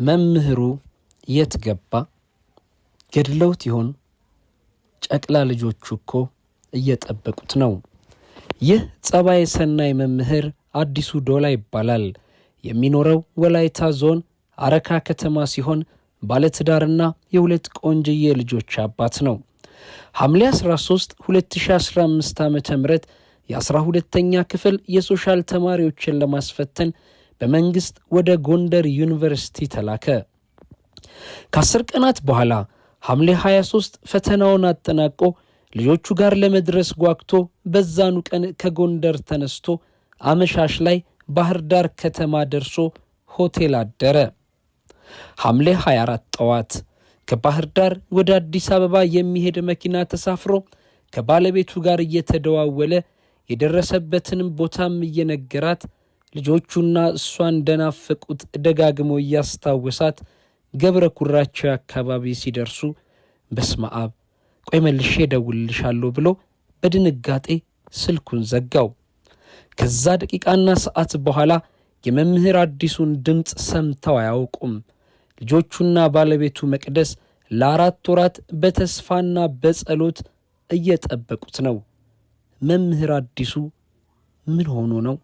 መምህሩ የት ገባ? ገድለውት ይሆን? ጨቅላ ልጆቹ እኮ እየጠበቁት ነው። ይህ ጸባይ ሰናይ መምህር አዲሱ ዶላ ይባላል። የሚኖረው ወላይታ ዞን አረካ ከተማ ሲሆን ባለትዳርና የሁለት ቆንጅዬ ልጆች አባት ነው። ሐምሌ 13 2015 ዓ.ም የ12ኛ ክፍል የሶሻል ተማሪዎችን ለማስፈተን በመንግስት ወደ ጎንደር ዩኒቨርሲቲ ተላከ። ከ10 ቀናት በኋላ ሐምሌ 23 ፈተናውን አጠናቆ ልጆቹ ጋር ለመድረስ ጓግቶ በዛኑ ቀን ከጎንደር ተነስቶ አመሻሽ ላይ ባህር ዳር ከተማ ደርሶ ሆቴል አደረ። ሐምሌ 24 ጠዋት ከባህር ዳር ወደ አዲስ አበባ የሚሄድ መኪና ተሳፍሮ ከባለቤቱ ጋር እየተደዋወለ የደረሰበትንም ቦታም እየነገራት ልጆቹና እሷ እንደናፈቁት ደጋግሞ እያስታወሳት ገብረ ኩራቸው አካባቢ ሲደርሱ በስመ አብ ቆይ መልሼ እደውልልሻለሁ ብሎ በድንጋጤ ስልኩን ዘጋው። ከዛ ደቂቃና ሰዓት በኋላ የመምህር አዲሱን ድምፅ ሰምተው አያውቁም። ልጆቹና ባለቤቱ መቅደስ ለ4 ወራት በተስፋና በጸሎት እየጠበቁት ነው። መምህር አዲሱ ምን ሆኖ ነው?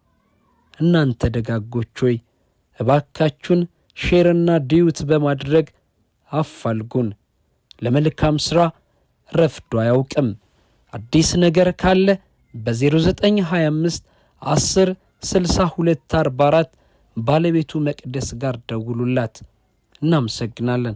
እናንተ ደጋጎች ሆይ እባካችሁን ሼርና ዲዩት በማድረግ አፋልጉን። ለመልካም ሥራ ረፍዶ አያውቅም። አዲስ ነገር ካለ በ0925 10 62 44 ባለቤቱ መቅደስ ጋር ደውሉላት። እናመሰግናለን።